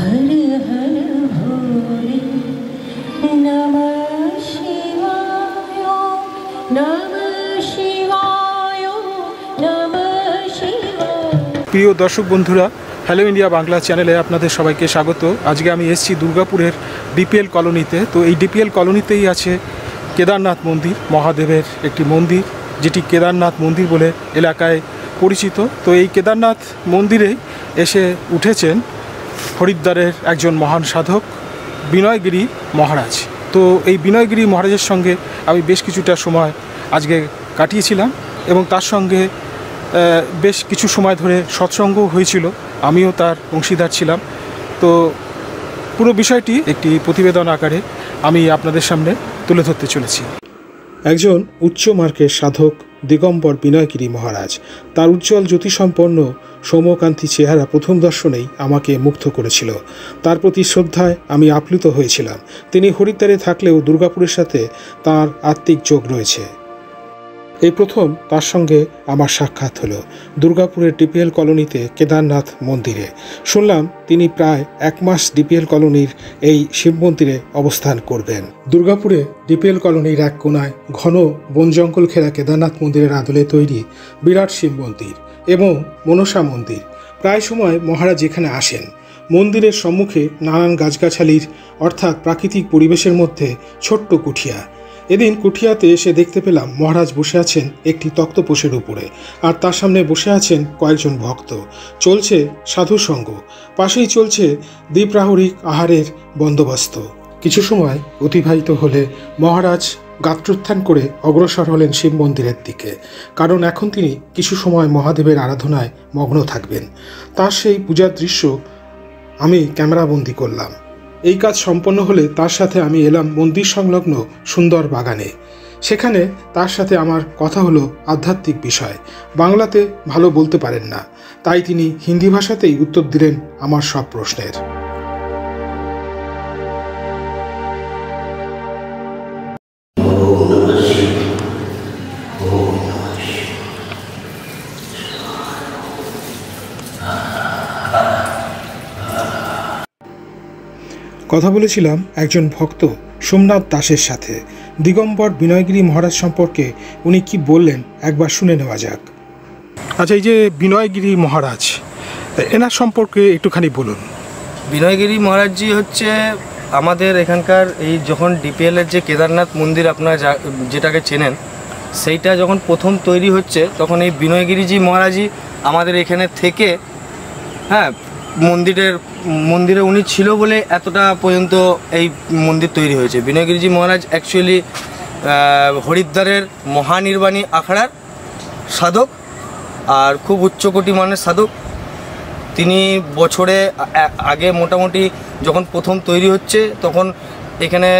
हर हर भोले नमः शिवाय नमः शिवाय नमः शिवाय। প্রিয় দর্শক বন্ধুরা, হ্যালো ইন্ডিয়া বাংলা চ্যানেলে আপনাদের সবাইকে স্বাগত। আজকে আমি এসেছি দুর্গাপুরের ডিপিএল কলোনিতে। তো এই ডিপিএল কলোনিতেই আছে কেদারনাথ মন্দির, মহাদেবের একটি মন্দির, যেটি কেদারনাথ মন্দির বলে এলাকায় পরিচিত। তো এই কেদারনাথ মন্দিরেই এসে উঠেছেন হরিদ্বারের একজন মহান সাধক বিনয়গিরি মহারাজ। তো এই বিনয়গিরি মহারাজের সঙ্গে আমি বেশ কিছুটা সময় আজকে কাটিয়েছিলাম এবং তার সঙ্গে বেশ কিছু সময় ধরে সৎসঙ্গও হয়েছিল, আমিও তার অংশীদার ছিলাম। তো পুরো বিষয়টি একটি প্রতিবেদন আকারে আমি আপনাদের সামনে তুলে ধরতে চলেছি। একজন উচ্চ মার্গের সাধক দিগম্বর বিনয়গিরি মহারাজ, তার উজ্জ্বল জ্যোতিসম্পন্ন সৌম্যকান্তি চেহারা প্রথম দর্শনেই আমাকে মুগ্ধ করেছিল। তার প্রতি শ্রদ্ধায় আমি আপ্লুত হয়েছিলাম। তিনি হরিদ্বারে থাকলেও দুর্গাপুরের সাথে তার আত্মিক যোগ রয়েছে। এই প্রথম তার সঙ্গে আমার সাক্ষাৎ হলো দুর্গাপুরের ডিপিএল কলোনিতে কেদারনাথ মন্দিরে। শুনলাম তিনি প্রায় 1 মাস ডিপিএল কলোনির এই শিব মন্দিরে অবস্থান করবেন। দুর্গাপুরে ডিপিএল কলোনির এক কোনায় ঘন বন জঙ্গল ঘেরা কেদারনাথ মন্দিরের আদলে তৈরি বিরাট শিব মন্দির এবং মনসা মন্দির। প্রায় সময় মহারাজ এখানে আসেন। মন্দিরের সম্মুখে নানান গাছগাছালির অর্থাৎ প্রাকৃতিক পরিবেশের মধ্যে ছোট্ট কুঠিয়া। এদিন কুঠিয়াতে এসে দেখতে পেলাম মহারাজ বসে আছেন একটি তক্তপোষের উপরে, আর তার সামনে বসে আছেন কয়েকজন ভক্ত। চলছে সাধু সঙ্গ, পাশেই চলছে দ্বীপ্রাহরিক আহারের বন্দোবস্ত। কিছু সময় অতিবাহিত হলে মহারাজ গাত্রোত্থান করে অগ্রসর হলেন শিব মন্দিরের দিকে, কারণ এখন তিনি কিছু সময় মহাদেবের আরাধনায় মগ্ন থাকবেন। তার সেই পূজার দৃশ্য আমি ক্যামেরাবন্দি করলাম। এই কাজ সম্পন্ন হলে তার সাথে আমি এলাম মন্দির সংলগ্ন সুন্দর বাগানে। সেখানে তার সাথে আমার কথা হলো আধ্যাত্মিক বিষয়। বাংলাতে ভালো বলতে পারেন না, তাই তিনি হিন্দি ভাষাতেই উত্তর দিলেন আমার সব প্রশ্নের। কথা বলেছিলাম একজন ভক্ত সোমনাথ দাসের সাথে। দিগম্বর বিনয়গিরি মহারাজ সম্পর্কে উনি কি বললেন একবার শুনে নেওয়া যাক। আচ্ছা, এই যে বিনয়গিরি মহারাজ, এনার সম্পর্কে একটুখানি বলুন। বিনয়গিরি মহারাজজি হচ্ছে আমাদের এখানকার এই যখন ডিপিএলের যে কেদারনাথ মন্দির আপনারা যেটাকে চেনেন, সেইটা যখন প্রথম তৈরি হচ্ছে তখন এই বিনয়গিরিজি মহারাজই আমাদের এখানে থেকে, হ্যাঁ, মন্দিরে উনি ছিল বলে এতটা পর্যন্ত এই মন্দির তৈরি হয়েছে। বিনয়গিরিজি মহারাজ অ্যাকচুয়ালি হরিদ্বারের মহানির্বাণী আখড়ার সাধক আর খুব উচ্চকোটি মানের সাধক। তিনি বছরে আগে মোটামুটি যখন প্রথম তৈরি হচ্ছে তখন এখানে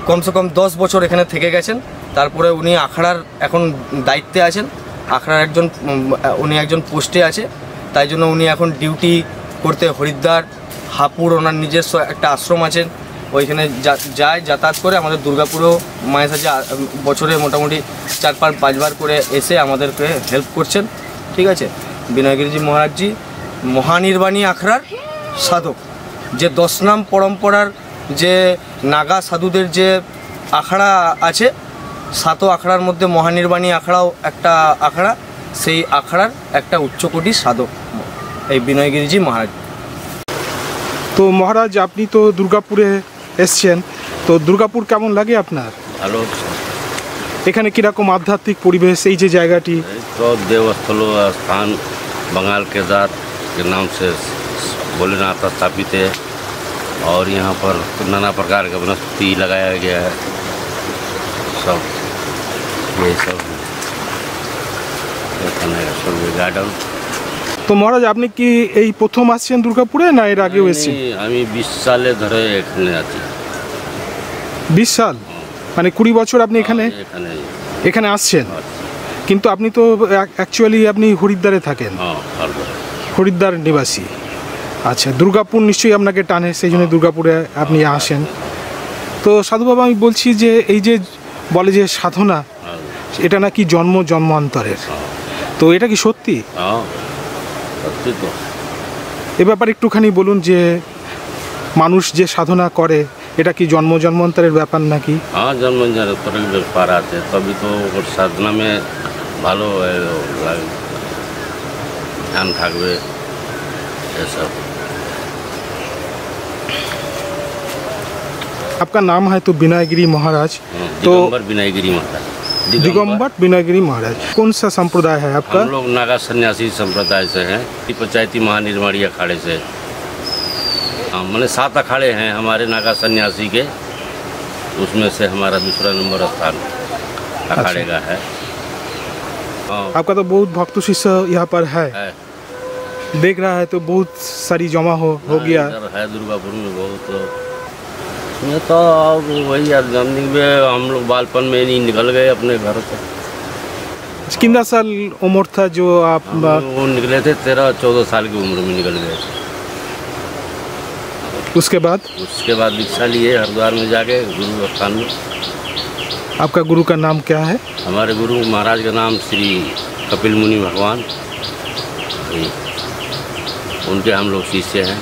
কমসে কম 10 বছর এখানে থেকে গেছেন। তারপরে উনি আখড়ার এখন দায়িত্বে আছেন, আখড়ার উনি একজন পোস্টে আছে, তাই জন্য উনি এখন ডিউটি করতে হরিদ্বার হাপুর ওনার নিজস্ব একটা আশ্রম আছেন, ওইখানে যাতায়াত করে আমাদের দুর্গাপুরেও মায়ের সাথে বছরে মোটামুটি 4-5 বার করে এসে আমাদেরকে হেল্প করছেন। ঠিক আছে, বিনয়গিরিজি মহারাজজি মহানির্বাণী আখড়ার সাধক, যে 10 নাম পরম্পরার যে নাগা সাধুদের যে আখড়া আছে, 7 আখড়ার মধ্যে মহানির্বাণী আখড়াও একটা আখড়া, সেই আখড়ার একটা উচ্চকোটির সাধক এই বিনয়গিরিজি মহারাজ। তো মহারাজ, আপনি তো দুর্গাপুরে এসছেন, তো দুর্গাপুর কেমন লাগে আপনার? ভালো। এখানে কিরকম আধ্যাত্মিক পরিবেশ? এই যে জায়গাটি तो देवस्थल स्थान बंगाल केदार के नाम से भोलेनाथ स्थापित है और यहाँ पर नाना प्रकार का वनस्पति लगाया गया है। सब ये सब गार्डन। তো মহারাজ, আপনি কি এই প্রথম আসছেন দুর্গাপুরে না এর আগেও এসেছেন? আমি 20 সালে ধরে এখানে আছি। 20 সাল মানে 20 বছর আপনি এখানে আসছেন? কিন্তু আপনি তো অ্যাকচুয়ালি আপনি হরিদ্বারে থাকেন। হরিদ্বার নিবাসী। আচ্ছা, দুর্গাপুর নিশ্চয়ই আপনাকে টানে, সেই জন্য দুর্গাপুরে আপনি আসেন। তো সাধু বাবা, আমি বলছি যে এই যে বলে যে সাধনা, এটা নাকি জন্মান্তরের, তো এটা কি সত্যি? এ ব্যাপারে একটুখানি বলুন যে মানুষ যে সাধনা করে এটা কি জন্ম জন্মান্তরের ব্যাপার নাকি? हाँ जन्म जन्म व्यापार आते हैं तभी तो साधना में भालो ध्यान থাকবে ये सब। आपका नाम है तो विनयगिरी महाराज, तो दिगंबर विनयगिरी महाराज। दिगंबर विनयगिरी महाराज कौन सा संप्रदाय है आपका? हम लोग नागा सन्यासी संप्रदाय से हैं, पंचायती महानिर्माणी अखाड़े से। हाँ मैंने 7 अखाड़े हैं हमारे नागा सन्यासी के, उसमें से हमारा दूसरा नंबर स्थान अखाड़े का है। हाँ आपका तो बहुत भक्त शिष्य यहाँ पर है, देख रहा है तो बहुत सारी जमा हो गया इधर है दुर्गापुर में बहुत। मैं तो अब वही जन्मदिन में हम लोग बालपन में नहीं निकल गए अपने घर से। कितना साल उम्र था जो आप? वो निकले थे 13-14 साल की उम्र में निकल गए थे। उसके बाद दीक्षा लिए हरिद्वार में जाके गुरु स्थान में। आपका गुरु का नाम क्या है? हमारे गुरु महाराज का नाम श्री कपिल मुनि भगवान, उनके हम लोग शिष्य हैं।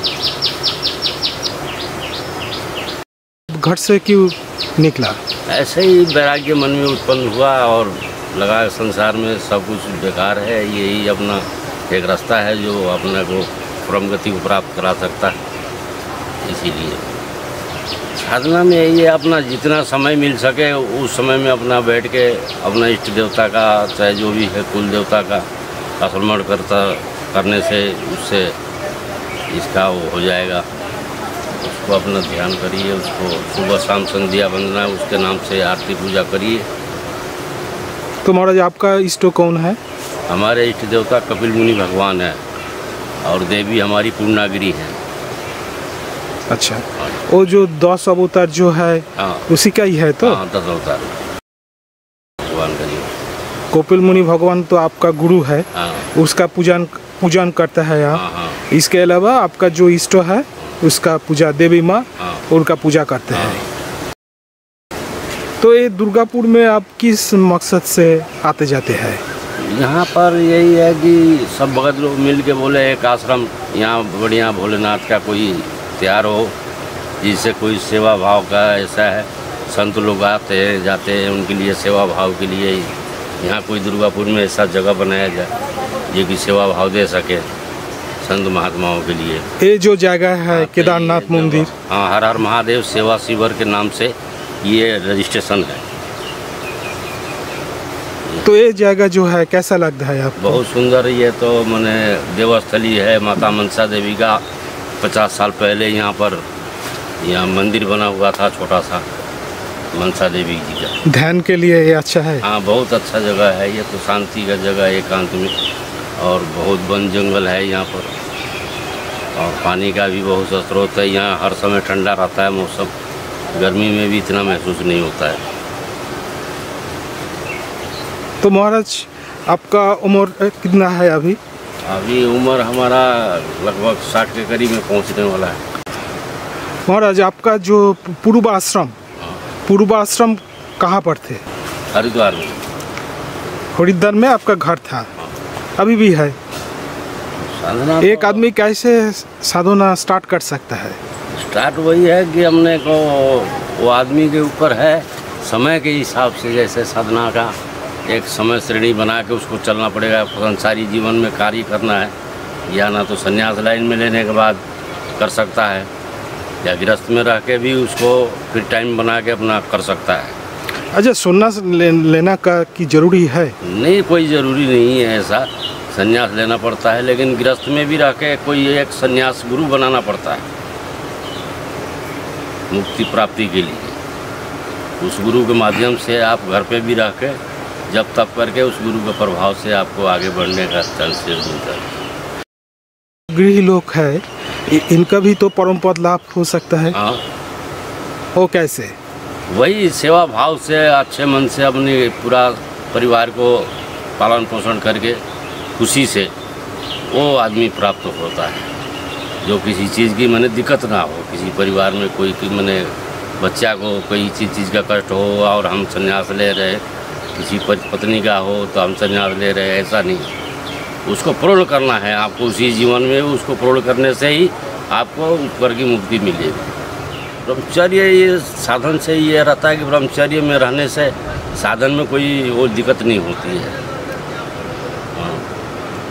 घर से क्यों निकला? ऐसे ही वैराग्य मन में उत्पन्न हुआ और लगा संसार में सब कुछ बेकार है, यही अपना एक रास्ता है जो अपने को परम गति को प्राप्त करा सकता है। इसीलिए साधना में यही है अपना जितना समय मिल सके उस समय में अपना बैठ के अपना इष्ट देवता का चाहे जो भी है कुल देवता का स्मरण करने से उससे इसका वो हो जाएगा। उसको अपना ध्यान करिए, उसको सुबह शाम संध्या वंदना उसके नाम से आरती पूजा करिए। तो महाराज आपका इष्ट कौन है? हमारे इष्ट देवता कपिल मुनि भगवान है और देवी हमारी पूर्णागिरी है। अच्छा, वो जो 10 अवतार जो है हाँ उसी का ही है तो? हाँ 10 अवतार भगवान का जी। कपिल मुनि भगवान तो आपका गुरु है, हाँ उसका पूजन करता है आप। हाँ हाँ इसके अलावा आपका जो इष्ट है उसका पूजा देवी माँ हाँ उनका पूजा करते हैं। तो ये दुर्गापुर में आप किस मकसद से आते जाते हैं? यहाँ पर यही है कि सब भगत लोग मिल के बोले एक आश्रम यहाँ बढ़िया भोलेनाथ का कोई तैयार हो जिससे कोई सेवा भाव का ऐसा है। संत लोग आते हैं जाते हैं, उनके लिए सेवा भाव के लिए यहाँ कोई दुर्गापुर में ऐसा जगह बनाया जाए जो कि सेवा भाव दे सके संत महात्माओं के लिए। ये जो जगह है केदारनाथ मंदिर, हाँ हर हर महादेव सेवा शिविर के नाम से ये रजिस्ट्रेशन है। तो ये जगह जो है कैसा लगता है आपको? बहुत सुंदर, ये तो मैंने देवस्थली है माता मनसा देवी का। 50 साल पहले यहाँ पर मंदिर बना हुआ था छोटा सा मनसा देवी जी का। ध्यान के लिए ये अच्छा है? हाँ बहुत अच्छा जगह है, ये तो शांति का जगह है एकांत में, और बहुत वन जंगल है यहाँ पर, और पानी का भी बहुत स्रोत है। यहाँ हर समय ठंडा रहता है मौसम, गर्मी में भी इतना महसूस नहीं होता है। तो महाराज आपका उम्र कितना है अभी? अभी उम्र हमारा लगभग 60 के करीब में पहुँचने वाला है। महाराज आपका जो पूर्व आश्रम कहाँ पर थे? हरिद्वार में। हरिद्वार में आपका घर था, अभी भी है? साधना एक आदमी कैसे साधना स्टार्ट कर सकता है? स्टार्ट वही है कि हमने को वो आदमी के ऊपर है, समय के हिसाब से जैसे साधना का एक समय श्रेणी बना के उसको चलना पड़ेगा। संसारी जीवन में कार्य करना है या ना तो संन्यास लाइन में लेने के बाद कर सकता है, या गृहस्थ में रह के भी उसको फिर टाइम बना के अपना कर सकता है। अच्छा, संन्यास लेना का की जरूरी है? नहीं, कोई ज़रूरी नहीं है ऐसा। संन्यास लेना पड़ता है लेकिन गृहस्थ में भी रह के कोई एक संन्यास गुरु बनाना पड़ता है मुक्ति प्राप्ति के लिए। उस गुरु के माध्यम से आप घर पे भी रह के जब तब करके उस गुरु के प्रभाव से आपको आगे बढ़ने का चांसेस मिलता है। गृह लोग है, इनका भी तो परम पद लाभ हो सकता है। हाँ, वो कैसे? वही सेवा भाव से अच्छे मन से अपने पूरा परिवार को पालन पोषण करके खुशी से वो आदमी प्राप्त होता है। जो किसी चीज़ की मैंने दिक्कत ना हो, किसी परिवार में कोई मैंने बच्चा को कोई चीज़ का कष्ट हो और हम संन्यास ले रहे, किसी पत्नी का हो तो हम संन्यास ले रहे, ऐसा नहीं। उसको पूर्ण करना है आपको उसी जीवन में, उसको पूर्ण करने से ही आपको ऊपर की मुक्ति मिलेगी। ब्रह्मचर्य ये साधन से ये रहता है कि ब्रह्मचर्य में रहने से साधन में कोई वो दिक्कत नहीं होती है।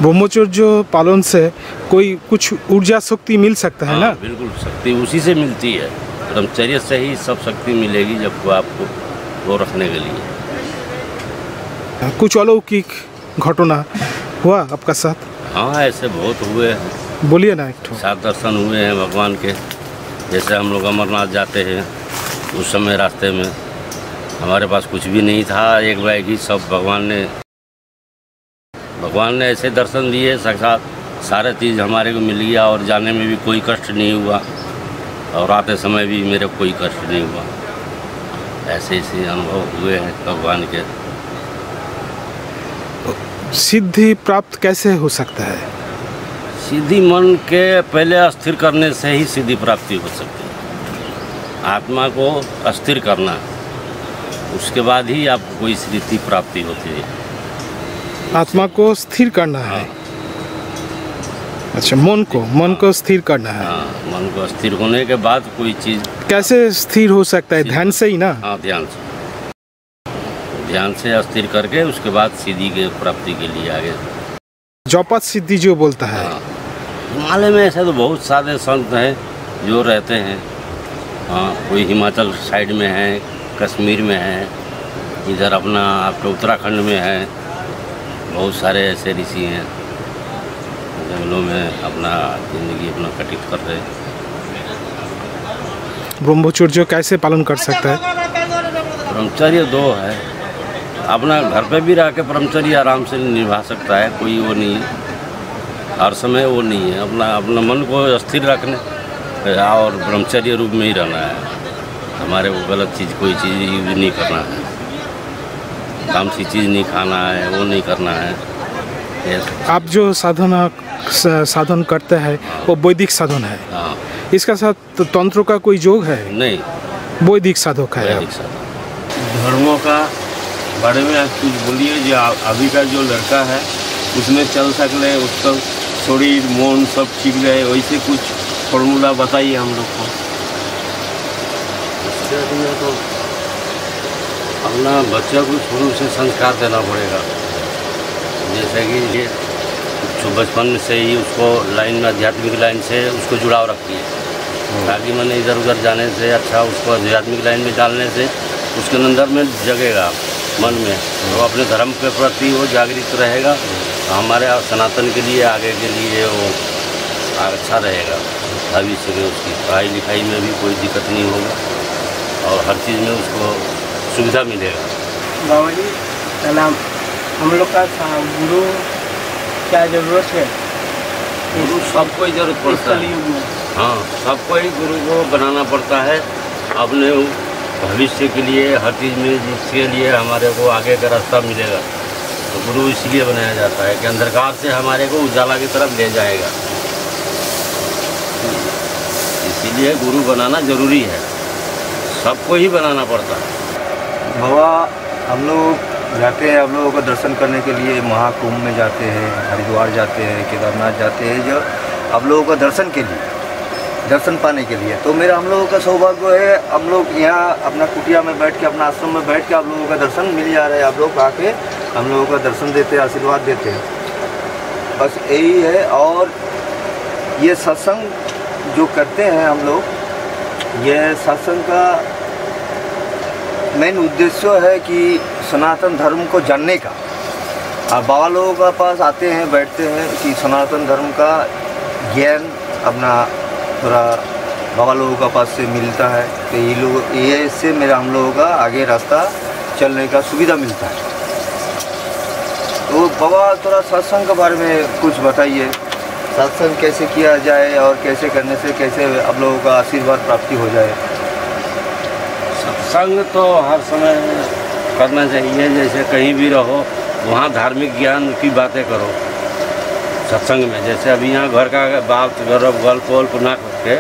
ब्रह्मचर्य पालन से कोई कुछ ऊर्जा शक्ति मिल सकता है ना? बिल्कुल, शक्ति उसी से मिलती है। ब्रह्मचर्य से ही सब शक्ति मिलेगी जब को आपको वो रखने के लिए। कुछ अलौकिक घटना हुआ आपका साथ? हाँ, ऐसे बहुत हुए हैं। बोलिए ना एक ठो। 7 दर्शन हुए हैं भगवान के। जैसे हम लोग अमरनाथ जाते हैं, उस समय रास्ते में हमारे पास कुछ भी नहीं था, एक बैग ही सब भगवान ने ऐसे दर्शन दिए, साक्षात सारे चीज़ हमारे को मिल गया और जाने में भी कोई कष्ट नहीं हुआ और आते समय भी मेरे को कोई कष्ट नहीं हुआ। ऐसे ऐसे अनुभव हुए हैं भगवान के। सिद्धि प्राप्त कैसे हो सकता है? सिद्धि मन के पहले स्थिर करने से ही सिद्धि प्राप्ति हो सकती है। आत्मा को अस्थिर करना, उसके बाद ही आपको कोई सिद्धि प्राप्ति होती है। आत्मा को स्थिर करना है। अच्छा, मन को स्थिर करना है। हाँ, मन को स्थिर होने के बाद कोई चीज़। कैसे स्थिर हो सकता है? ध्यान से ही ना? हाँ, ध्यान से स्थिर करके उसके बाद सिद्धि के प्राप्ति के लिए आगे जौपत सिद्धि जो बोलता है। हाँ, हिमालय में ऐसे तो बहुत सारे संत हैं जो रहते हैं। हाँ, कोई हिमाचल साइड में है, कश्मीर में है, इधर अपना आपके उत्तराखंड में है। बहुत सारे ऐसे ऋषि हैं जंगलों में अपना ज़िंदगी अपना व्यतीत कर रहे हैं। ब्रह्मचर्य कैसे पालन कर सकता है? ब्रह्मचर्य 2 है। अपना घर पे भी रह के ब्रह्मचर्य आराम से निभा सकता है, कोई वो नहीं है, हर समय वो नहीं है। अपना मन को स्थिर रखने और ब्रह्मचर्य रूप में ही रहना है। हमारे को गलत चीज़ कोई चीज़ भी नहीं करना है, काम सी चीज़ नहीं खाना है, वो नहीं करना है। आप जो साधन करते हैं वो वैदिक साधन है। हाँ, इसका साथ तो तंत्र का कोई योग है? नहीं, वैदिक साधक है। वैदिक साधन। धर्मों का बारे में आप कुछ बोलिए। जो अभी का जो लड़का है उसमें चल सकले, उसका शरीर मन सब ठीक रहे, वैसे कुछ फॉर्मूला बताइए हम लोग को। उसके लिए तो अपना बच्चा को शुरू से संस्कार देना पड़ेगा। जैसे कि ये जो बचपन से ही उसको लाइन में, आध्यात्मिक लाइन से उसको जुड़ाव रखिए, ताकि मैंने इधर उधर जाने से अच्छा उसको आध्यात्मिक लाइन में डालने से उसके अंदर में जगेगा मन में, तो अपने धर्म के प्रति वो जागृत रहेगा। हमारे सनातन के लिए, आगे के लिए वो अच्छा रहेगा। भविष्य में उसकी पढ़ाई लिखाई में भी कोई दिक्कत नहीं होगा और हर चीज़ में उसको सुविधा मिलेगा। बाबा जी सलाम। हम लोग का गुरु क्या ज़रूरत है? गुरु सबको ही जरूरत पड़ता है। हाँ, सबको ही गुरु को बनाना पड़ता है अपने भविष्य के लिए, हर चीज़ में, जिसके लिए हमारे को आगे का रास्ता मिलेगा। तो गुरु इसलिए बनाया जाता है कि अंधकार से हमारे को उजाला की तरफ ले जाएगा। इसीलिए गुरु बनाना जरूरी है, सबको ही बनाना पड़ता है। बाबा, हम लोग जाते हैं, हम लोगों का दर्शन करने के लिए महाकुंभ में जाते हैं, हरिद्वार जाते हैं, केदारनाथ जाते हैं, जो आप लोगों का दर्शन के लिए, दर्शन पाने के लिए। तो मेरा हम लोगों का सौभाग्य है, हम लोग यहाँ अपना कुटिया में बैठ के, अपना आश्रम में बैठ के आप लोगों का दर्शन मिल जा रहा है। आप लोग आके हम लोगों का दर्शन देते हैं, आशीर्वाद देते हैं, बस यही है। और ये सत्संग जो करते हैं हम लोग, ये सत्संग का मेन उद्देश्य है कि सनातन धर्म को जानने का। आप बाबा लोगों के पास आते हैं, बैठते हैं कि सनातन धर्म का ज्ञान अपना थोड़ा बाबा लोगों का पास से मिलता है, तो ये लोग, ये इससे मेरा हम लोगों का आगे रास्ता चलने का सुविधा मिलता है। तो बाबा थोड़ा सत्संग के बारे में कुछ बताइए, सत्संग कैसे किया जाए और कैसे करने से कैसे आप लोगों का आशीर्वाद प्राप्ति हो जाए। सत्संग तो हर समय करना चाहिए, जैसे कहीं भी रहो वहाँ धार्मिक ज्ञान की बातें करो सत्संग में। जैसे अभी यहाँ घर का बात गल्प वल्प ना करके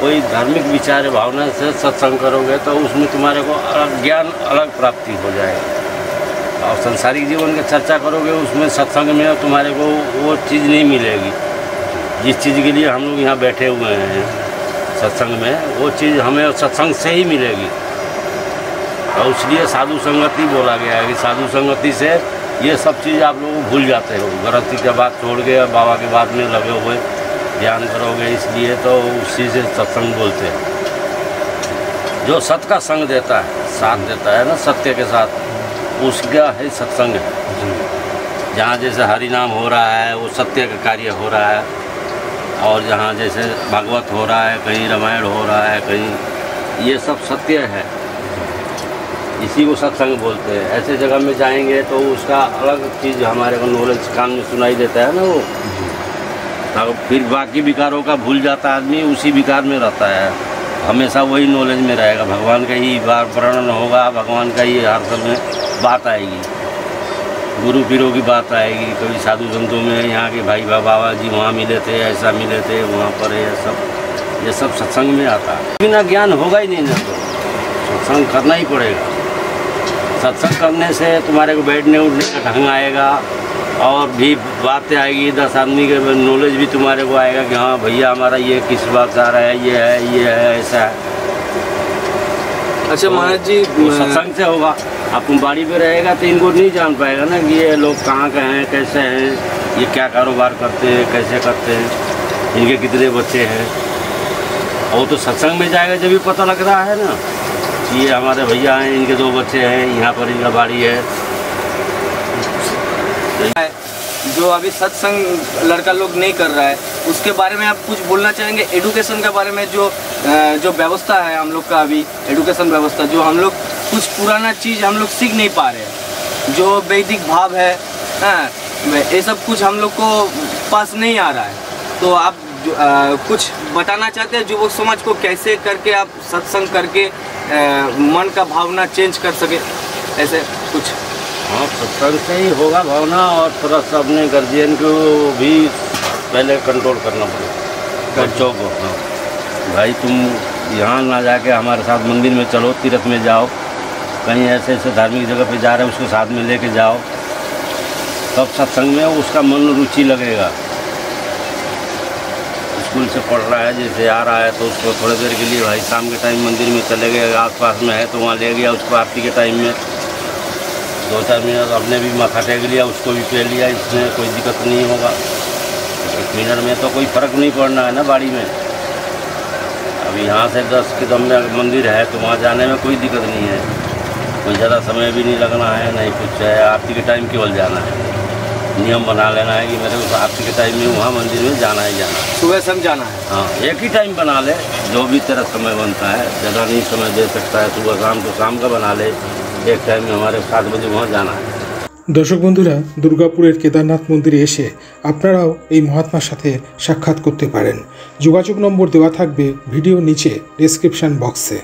कोई धार्मिक विचार भावना से सत्संग करोगे तो उसमें तुम्हारे को अलग ज्ञान, अलग प्राप्ति हो जाएगी। और संसारिक जीवन की चर्चा करोगे उसमें, सत्संग में तुम्हारे को वो चीज़ नहीं मिलेगी जिस चीज़ के लिए हम लोग यहाँ बैठे हुए हैं सत्संग में, वो चीज़ हमें सत्संग से ही मिलेगी। और इसलिए साधु संगति बोला गया है कि साधु संगति से ये सब चीज़ आप लोग भूल जाते हो। गृहस्थी के बात छोड़ के बाबा के बात में लगे हुए ध्यान करोगे, इसलिए तो उसी से सत्संग बोलते हैं। जो सत्य का संग देता है, साथ देता है ना सत्य के साथ, उसका है सत्संग है। जहाँ जैसे हरि नाम हो रहा है वो सत्य का कार्य हो रहा है, और जहाँ जैसे भागवत हो रहा है, कहीं रामायण हो रहा है, कहीं ये सब सत्य है, इसी को सत्संग बोलते हैं। ऐसे जगह में जाएंगे तो उसका अलग चीज़ हमारे को नॉलेज कान में सुनाई देता है ना वो, तो फिर बाकी विकारों का भूल जाता आदमी, उसी विकार में रहता है, हमेशा वही नॉलेज में रहेगा। भगवान का ही बार वर्णन होगा, भगवान का ही हर समय बात आएगी, गुरु पीरों की बात आएगी। कभी साधु संतों में यहाँ के भाई बाबा जी वहाँ मिले थे, ऐसा मिले थे, वहाँ पर ये सब सत्संग में आता है। बिना ज्ञान होगा ही नहीं ना, तो सत्संग करना ही पड़ेगा। सत्संग करने से तुम्हारे को बैठने उठने का ढंग आएगा, और भी बातें आएगी, 10 आदमी के नॉलेज भी तुम्हारे को आएगा कि हाँ भैया हमारा ये किस बात आ रहा है, ये है ऐसा है। अच्छा महाराज जी, सत्संग से होगा। अब तुम बाड़ी पे रहेगा तो इनको नहीं जान पाएगा ना कि ये लोग कहाँ के हैं, कैसे हैं, ये क्या कारोबार करते हैं, कैसे करते हैं, इनके कितने बच्चे हैं। और तो सत्संग में जाएगा जब भी पता लग रहा है ना कि ये हमारे भैया हैं, इनके 2 बच्चे हैं, यहाँ पर इनका बाड़ी है। जो अभी सत्संग लड़का लोग नहीं कर रहा है, उसके बारे में आप कुछ बोलना चाहेंगे? एडुकेशन के बारे में जो व्यवस्था है हम लोग का, अभी एडुकेशन व्यवस्था, जो हम लोग कुछ पुराना चीज़ हम लोग सीख नहीं पा रहे हैं, जो वैदिक भाव है, ये सब कुछ हम लोग को पास नहीं आ रहा है। तो आप कुछ बताना चाहते हैं युवक समाज को, कैसे करके आप सत्संग करके मन का भावना चेंज कर सके, ऐसे कुछ? हाँ, सत्संग से ही होगा भावना, और थोड़ा सा अपने गार्जियन को भी पहले कंट्रोल करना पड़ेगा, बच्चों को। हाँ भाई, तुम यहाँ ना जाके हमारे साथ मंदिर में चलो, तीर्थ में जाओ, कहीं ऐसे ऐसे धार्मिक जगह पे जा रहे हैं उसको साथ में लेके जाओ, तब सत्संग में उसका मन रुचि लगेगा। स्कूल से पढ़ रहा है, जैसे आ रहा है तो उसको थोड़ी देर के लिए भाई शाम के टाइम मंदिर में चले गए, आसपास में है तो वहाँ ले गया उसको, आरती के टाइम में 2-4 मिनट अपने भी माथा टेक लिया, उसको भी पी लिया, इसमें कोई दिक्कत नहीं होगा। 1 मिनट में तो कोई फ़र्क नहीं पड़ना है ना बाड़ी में। अब यहाँ से 10 कदम में मंदिर है तो वहाँ जाने में कोई दिक्कत नहीं है, कोई ज़्यादा समय भी नहीं लगना है, नहीं कुछ है। आरती के टाइम केवल जाना है, नियम बना लेना है कि मेरे को आरती के टाइम में वहाँ मंदिर में जाना ही जाना है, सुबह शाम जाना है। हाँ, एक ही टाइम बना ले, जो भी तेरा समय बनता है, ज़्यादा नहीं समय दे सकता है, सुबह शाम तो शाम का बना ले, एक टाइम में हमारे 7 बजे वहाँ जाना है। দর্শক বন্ধুরা, দুর্গাপুরের কেদারনাথ মন্দিরে এসে আপনারাও এই মহাত্মার সাথে সাক্ষাৎ করতে পারেন। যোগাযোগ নম্বর দেওয়া থাকবে ভিডিও নিচে ডেসক্রিপশন বক্সে।